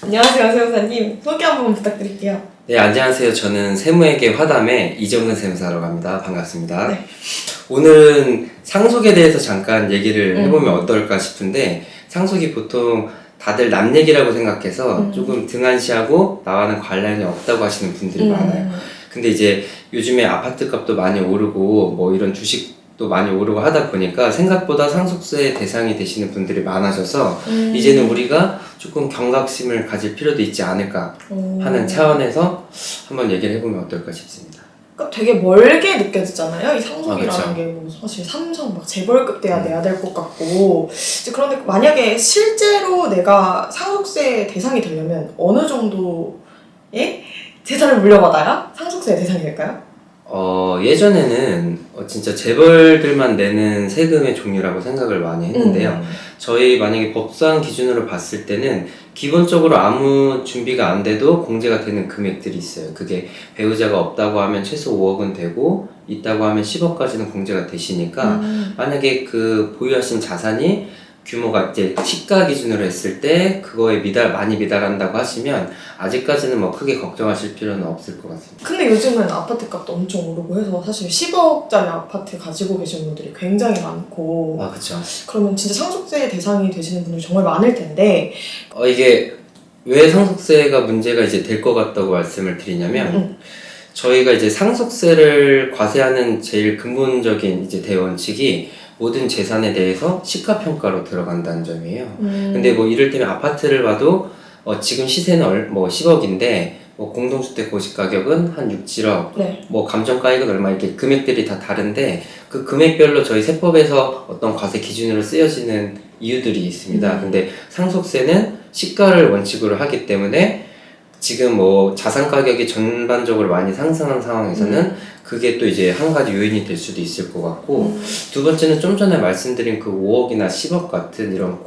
안녕하세요, 세무사님. 소개 한번 부탁드릴게요. 네, 안녕하세요. 저는 세무회계 화담의 이정근 세무사라고 합니다. 반갑습니다. 네. 오늘은 상속에 대해서 잠깐 얘기를 해보면 어떨까 싶은데, 상속이 보통 다들 남 얘기라고 생각해서 조금 등한시하고 나와는 관련이 없다고 하시는 분들이 많아요. 근데 이제 요즘에 아파트 값도 많이 오르고 뭐 이런 주식도 많이 오르고 하다 보니까 생각보다 상속세 대상이 되시는 분들이 많아져서 이제는 우리가 조금 경각심을 가질 필요도 있지 않을까 하는 차원에서 한번 얘기를 해보면 어떨까 싶습니다. 그러니까 되게 멀게 느껴지잖아요. 이 상속이라는 그렇죠. 게 뭐 사실 삼성 막 재벌급 돼야 내야 될 것 같고. 이제 그런데 만약에 실제로 내가 상속세 대상이 되려면 어느 정도의 재산을 물려받아야 상속세 대상이 될까요? 예전에는 진짜 재벌들만 내는 세금의 종류라고 생각을 많이 했는데요. 저희 만약에 법상 기준으로 봤을 때는 기본적으로 아무 준비가 안 돼도 공제가 되는 금액들이 있어요. 그게 배우자가 없다고 하면 최소 5억은 되고 있다고 하면 10억까지는 공제가 되시니까 만약에 그 보유하신 자산이 규모가 이제 시가 기준으로 했을 때 그거에 많이 미달한다고 하시면 아직까지는 뭐 크게 걱정하실 필요는 없을 것 같습니다. 근데 요즘은 아파트 값도 엄청 오르고 해서 사실 10억짜리 아파트 가지고 계신 분들이 굉장히 많고. 그쵸. 그러면 진짜 상속세 대상이 되시는 분들이 정말 많을 텐데. 이게 왜 상속세가 문제가 이제 될 것 같다고 말씀을 드리냐면 저희가 이제 상속세를 과세하는 제일 근본적인 이제 대원칙이 모든 재산에 대해서 시가평가로 들어간다는 점이에요. 근데 뭐 이를테면 아파트를 봐도 지금 시세는 뭐 10억인데 뭐 공동주택 고시가격은 한 6, 7억, 네. 뭐 감정가액은 얼마 이렇게 금액들이 다 다른데 그 금액별로 저희 세법에서 어떤 과세 기준으로 쓰여지는 이유들이 있습니다. 근데 상속세는 시가를 원칙으로 하기 때문에 지금 뭐 자산 가격이 전반적으로 많이 상승한 상황에서는 그게 또 이제 한 가지 요인이 될 수도 있을 것 같고 두 번째는 좀 전에 말씀드린 그 5억이나 10억 같은 이런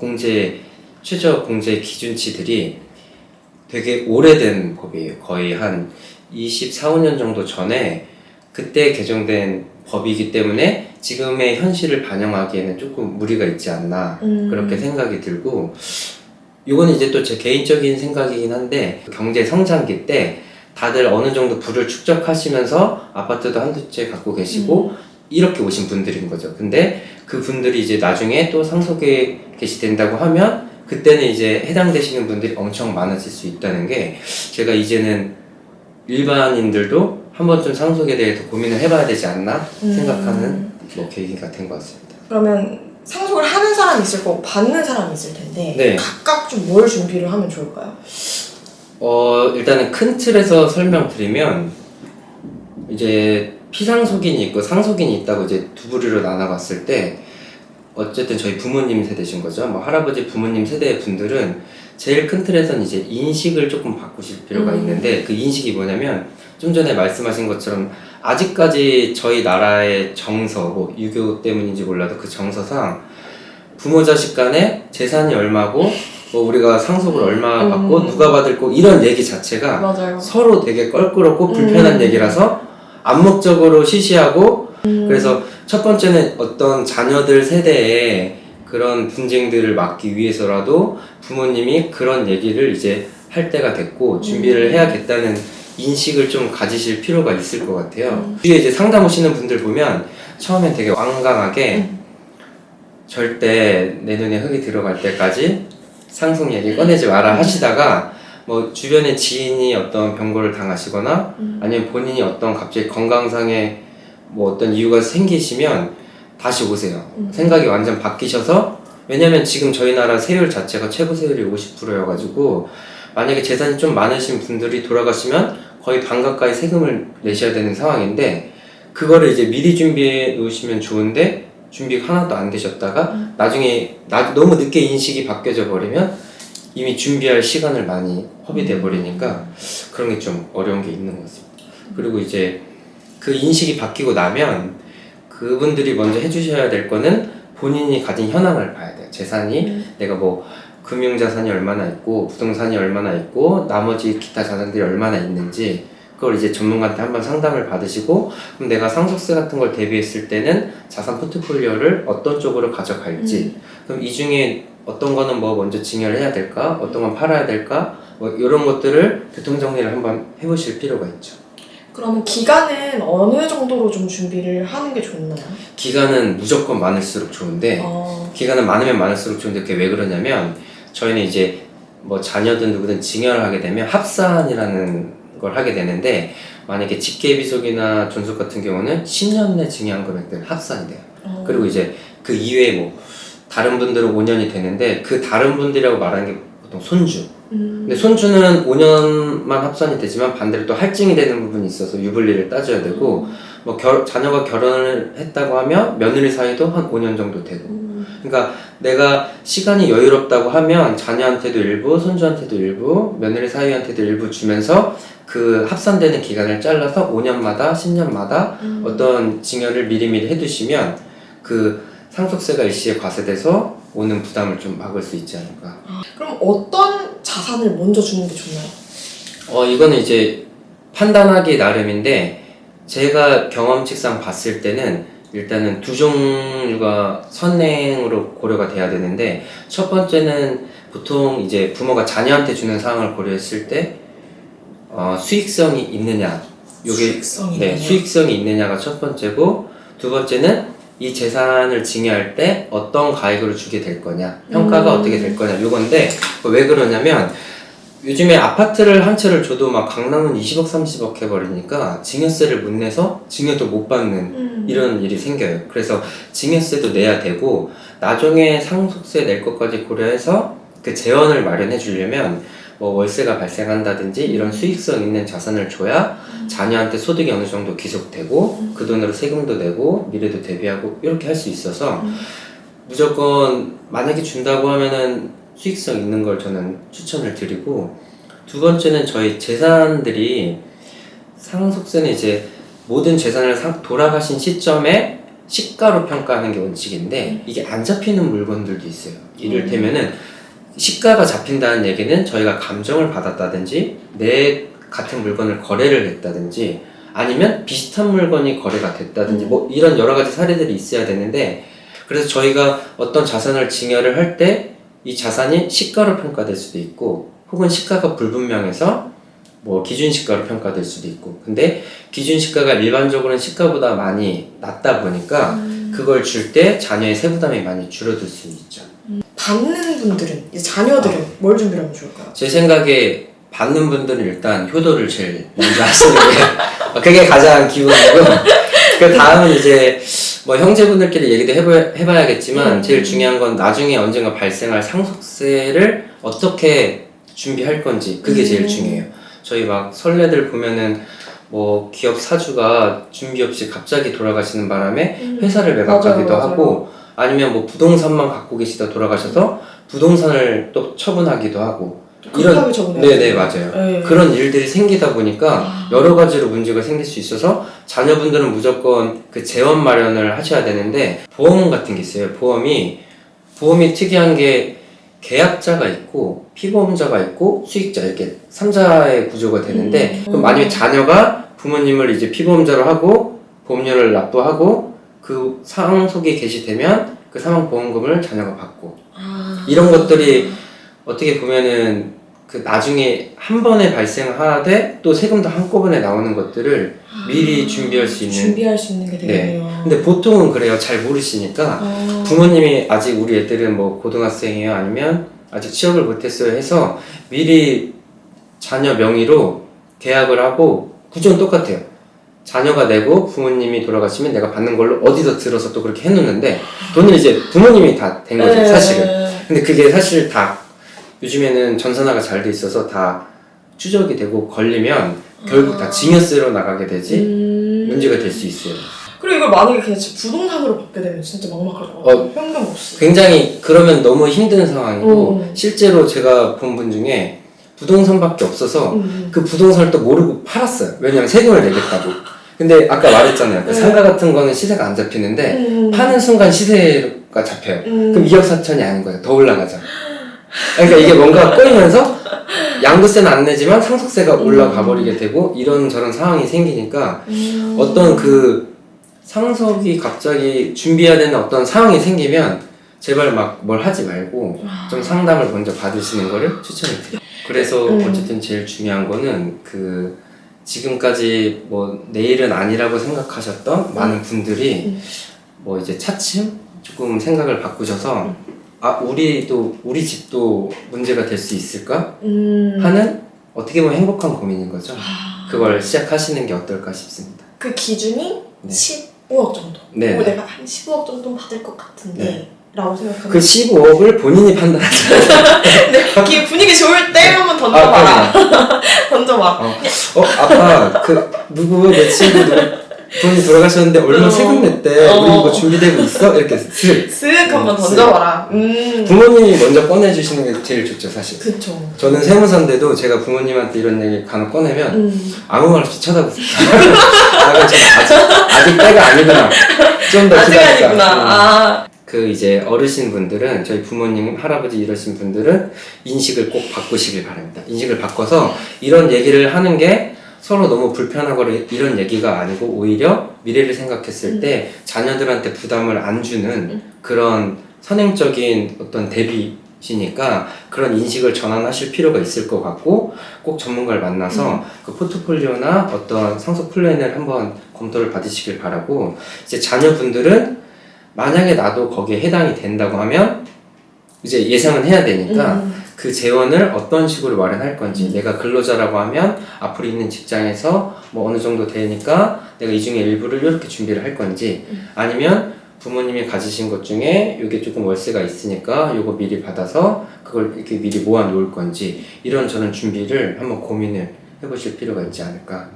최저 공제 기준치들이 되게 오래된 법이에요. 거의 한 24, 5년 정도 전에 그때 개정된 법이기 때문에 지금의 현실을 반영하기에는 조금 무리가 있지 않나 그렇게 생각이 들고 이거는 이제 또 제 개인적인 생각이긴 한데 경제 성장기 때 다들 어느 정도 부를 축적하시면서 아파트도 한두 채 갖고 계시고 이렇게 오신 분들인 거죠. 근데 그 분들이 이제 나중에 또 상속에 개시된다고 하면 그때는 이제 해당되시는 분들이 엄청 많아질 수 있다는 게 제가 이제는 일반인들도 한 번쯤 상속에 대해서 고민을 해봐야 되지 않나 생각하는 뭐 계기가 된 것 같습니다. 그러면 상속을 하는 사람이 있을 거고 받는 사람이 있을 텐데 네. 각각 좀 뭘 준비를 하면 좋을까요? 일단은 큰 틀에서 설명드리면 이제 피상속인이 있고 상속인이 있다고 이제 두 부류로 나눠봤을 때 어쨌든 저희 부모님 세대신 거죠. 뭐 할아버지 부모님 세대의 분들은 제일 큰 틀에서는 이제 인식을 조금 바꾸실 필요가 있는데 그 인식이 뭐냐면 좀 전에 말씀하신 것처럼 아직까지 저희 나라의 정서, 뭐 유교 때문인지 몰라도 그 정서상 부모 자식 간에 재산이 얼마고 뭐 우리가 상속을 얼마 받고 누가 받을 거 이런 얘기 자체가 맞아요. 서로 되게 껄끄럽고 불편한 얘기라서 암묵적으로 시시하고 그래서 첫 번째는 어떤 자녀들 세대에 그런 분쟁들을 막기 위해서라도 부모님이 그런 얘기를 이제 할 때가 됐고 준비를 해야겠다는 인식을 좀 가지실 필요가 있을 것 같아요. 뒤에 이제 상담 오시는 분들 보면 처음엔 되게 완강하게 절대 내 눈에 흙이 들어갈 때까지 상속 얘기 꺼내지 마라 하시다가 뭐 주변에 지인이 어떤 병고를 당하시거나 아니면 본인이 어떤 갑자기 건강상의 뭐 어떤 이유가 생기시면 다시 오세요. 생각이 완전 바뀌셔서 왜냐면 지금 저희 나라 세율 자체가 최고 세율이 50%여가지고 만약에 재산이 좀 많으신 분들이 돌아가시면 거의 반 가까이 세금을 내셔야 되는 상황인데 그거를 이제 미리 준비해 놓으시면 좋은데 준비가 하나도 안 되셨다가 나중에 너무 늦게 인식이 바뀌어져 버리면 이미 준비할 시간을 많이 허비돼 버리니까 그런 게 좀 어려운 게 있는 것 같습니다. 그리고 이제 그 인식이 바뀌고 나면 그분들이 먼저 해주셔야 될 거는 본인이 가진 현황을 봐야 돼요. 재산이 내가 뭐 금융자산이 얼마나 있고 부동산이 얼마나 있고 나머지 기타 자산들이 얼마나 있는지 그걸 이제 전문가한테 한번 상담을 받으시고 그럼 내가 상속세 같은 걸 대비했을 때는 자산 포트폴리오를 어떤 쪽으로 가져갈지 그럼 이 중에 어떤 거는 뭐 먼저 증여를 해야 될까? 어떤 건 팔아야 될까? 뭐 이런 것들을 교통정리를 한번 해보실 필요가 있죠. 그러면 기간은 어느 정도로 좀 준비를 하는 게 좋나요? 기간은 무조건 많을수록 좋은데 기간은 많으면 많을수록 좋은데 그게 왜 그러냐면 저희는 이제 뭐 자녀든 누구든 증여를 하게 되면 합산이라는 걸 하게 되는데 만약에 직계비속이나 존속 같은 경우는 10년 내 증여한 금액들은 합산이 돼요. 그리고 이제 그 이외에 뭐 다른 분들은 5년이 되는데 그 다른 분들이라고 말하는 게 보통 손주. 근데 손주는 5년만 합산이 되지만 반대로 또 할증이 되는 부분이 있어서 유불리를 따져야 되고 뭐 자녀가 결혼을 했다고 하면 며느리 사이도 한 5년 정도 되고 그러니까 내가 시간이 여유롭다고 하면 자녀한테도 일부, 손주한테도 일부, 며느리 사위한테도 일부 주면서 그 합산되는 기간을 잘라서 5년마다, 10년마다 어떤 증여를 미리미리 해두시면 그 상속세가 일시에 과세돼서 오는 부담을 좀 막을 수 있지 않을까. 그럼 어떤 자산을 먼저 주는 게 좋나요? 이거는 이제 판단하기 나름인데 제가 경험칙상 봤을 때는 일단은 두 종류가 선행으로 고려가 돼야 되는데 첫 번째는 보통 이제 부모가 자녀한테 주는 상황을 고려했을 때 수익성이 있느냐 수익성이 있느냐가 첫 번째고 두 번째는 이 재산을 증여할 때 어떤 가액으로 주게 될 거냐 평가가 어떻게 될 거냐 요건데 왜 그러냐면 요즘에 아파트를 한 채를 줘도 막 강남은 20억 30억 해버리니까 증여세를 못 내서 증여도 못 받는 이런 일이 생겨요. 그래서 증여세도 내야 되고 나중에 상속세 낼 것까지 고려해서 그 재원을 마련해 주려면 뭐 월세가 발생한다든지 이런 수익성 있는 자산을 줘야 자녀한테 소득이 어느 정도 기속되고 그 돈으로 세금도 내고 미래도 대비하고 이렇게 할 수 있어서 무조건 만약에 준다고 하면은 수익성 있는 걸 저는 추천을 드리고 두 번째는 저희 재산들이 상속세는 이제 모든 재산을 돌아가신 시점에 시가로 평가하는 게 원칙인데 이게 안 잡히는 물건들도 있어요. 이를테면은 시가가 잡힌다는 얘기는 저희가 감정을 받았다든지 내 같은 물건을 거래를 했다든지 아니면 비슷한 물건이 거래가 됐다든지 뭐 이런 여러 가지 사례들이 있어야 되는데 그래서 저희가 어떤 자산을 증여를 할 때 이 자산이 시가로 평가될 수도 있고 혹은 시가가 불분명해서 뭐 기준시가로 평가될 수도 있고 근데 기준시가가 일반적으로는 시가보다 많이 낮다 보니까 그걸 줄 때 자녀의 세부담이 많이 줄어들 수 있죠. 받는 분들은, 이제 자녀들은 뭘 준비하면 좋을까요? 제 생각에 받는 분들은 일단 효도를 제일 먼저 하시는 게 그게 가장 기본이고 그 다음은 이제 뭐 형제분들끼리 얘기도 해봐야겠지만 제일 중요한 건 나중에 언젠가 발생할 상속세를 어떻게 준비할 건지 그게 제일 중요해요. 저희 막 설레들 보면은 뭐 기업 사주가 준비 없이 갑자기 돌아가시는 바람에 회사를 매각하기도 하고 아니면 뭐 부동산만 갖고 계시다 돌아가셔서 부동산을 또 처분하기도 하고 급하게 처분해요. 네네 맞아요. 네. 그런 일들이 생기다 보니까 여러 가지로 문제가 생길 수 있어서 자녀분들은 무조건 그 재원 마련을 하셔야 되는데 보험 같은 게 있어요. 보험이 특이한 게 계약자가 있고 피보험자가 있고 수익자 이렇게 3자의 구조가 되는데 그럼 만약에 자녀가 부모님을 이제 피보험자로 하고 보험료를 납부하고 그 상속이 개시되면 그 사망보험금을 자녀가 받고 이런 것들이 어떻게 보면은 그 나중에 한 번에 발생하되 또 세금도 한꺼번에 나오는 것들을 미리 준비할 수 있는 게 되겠네요. 근데 보통은 그래요. 잘 모르시니까 부모님이 아직 우리 애들은 뭐 고등학생이에요 아니면 아직 취업을 못했어요 해서 미리 자녀 명의로 계약을 하고 구조는 똑같아요. 자녀가 내고 부모님이 돌아가시면 내가 받는 걸로 어디서 들어서 또 그렇게 해놓는데 돈을 이제 부모님이 다 된 거죠 사실은. 근데 그게 사실 다 요즘에는 전산화가 잘 돼 있어서 다 추적이 되고 걸리면 결국 다 증여세로 나가게 되지 문제가 될 수 있어요. 그리고 이걸 만약에 그냥 부동산으로 받게 되면 진짜 막막할 것 같아요. 현금 없이. 굉장히 그러면 너무 힘든 상황이고 실제로 제가 본 분 중에 부동산밖에 없어서 그 부동산을 또 모르고 팔았어요. 왜냐면 세금을 내겠다고. 근데 아까 말했잖아요. 그 상가 같은 거는 시세가 안 잡히는데 파는 순간 시세가 잡혀요. 그럼 2억 4천이 아닌 거예요. 더 올라가죠. 그러니까 이게 뭔가 꼬이면서 양도세는 안 내지만 상속세가 올라가 버리게 되고 이런저런 상황이 생기니까 어떤 그 상속이 갑자기 준비해야 되는 어떤 상황이 생기면 제발 막 뭘 하지 말고 좀 상담을 먼저 받으시는 거를 추천을 드려요. 그래서 어쨌든 제일 중요한 거는 그 지금까지 뭐 내일은 아니라고 생각하셨던 많은 분들이 뭐 이제 차츰 조금 생각을 바꾸셔서 아 우리 집도 문제가 될 수 있을까 하는 어떻게 보면 행복한 고민인 거죠. 그걸 시작하시는 게 어떨까 싶습니다. 그 기준이 네. 15억 정도. 네. 내가 한 15억 정도 받을 것 같은데 네. 라고 생각하면 그 15억을 본인이 판단하죠. 네, 분위기 좋을 때 한번 던져봐라. 던져봐. 아빠 그 누구 내 친구 누구 분이 돌아가셨는데 얼마 세금 냈대. 우리 이거 준비되고 있어? 이렇게 쓱 한번 던져봐라. 부모님이 먼저 꺼내주시는 게 제일 좋죠 사실. 그쵸. 저는 세무사인데도 제가 부모님한테 이런 얘기 간혹 꺼내면 아무 말 없이 쳐다보세요. 아직 때가 아니구나. 좀 더 아직 기다리자. 아니구나. 그 이제 어르신 분들은 저희 부모님, 할아버지 이러신 분들은 인식을 꼭 바꾸시길 바랍니다. 인식을 바꿔서 이런 얘기를 하는 게 서로 너무 불편하거나 이런 얘기가 아니고 오히려 미래를 생각했을 때 자녀들한테 부담을 안 주는 그런 선행적인 어떤 대비시니까 그런 인식을 전환하실 필요가 있을 것 같고 꼭 전문가를 만나서 그 포트폴리오나 어떤 상속 플랜을 한번 검토를 받으시길 바라고 이제 자녀분들은 만약에 나도 거기에 해당이 된다고 하면 이제 예상은 해야 되니까 그 재원을 어떤 식으로 마련할 건지 내가 근로자라고 하면 앞으로 있는 직장에서 뭐 어느 정도 되니까 내가 이 중에 일부를 이렇게 준비를 할 건지 아니면 부모님이 가지신 것 중에 이게 조금 월세가 있으니까 요거 미리 받아서 그걸 이렇게 미리 모아 놓을 건지 이런 저는 준비를 한번 고민을 해보실 필요가 있지 않을까.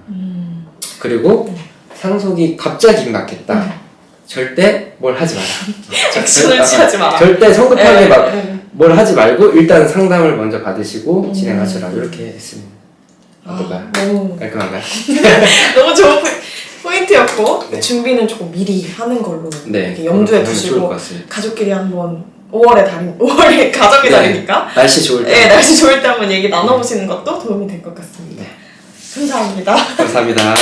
그리고 상속이 갑자기 임박했다. 절대 뭘 하지 마라. 액션을 취하지 마라. 절대 성급하게 네. 막 뭘 하지 말고 일단 상담을 먼저 받으시고 진행하시라 이렇게 했습니다. 어떨까요? 너무 깔끔한가요? 너무 좋은 포인트였고 네. 준비는 조금 미리 하는 걸로 네, 이렇게 염두에 그러면 좋을 두시고 것 같습니다. 가족끼리 한번 5월에 가족의 네. 달이니까 날씨 좋을 때. 네, 날씨 좋을 때 한번 얘기 나눠보시는 것도 도움이 될 것 같습니다. 네. 감사합니다. 감사합니다. 와.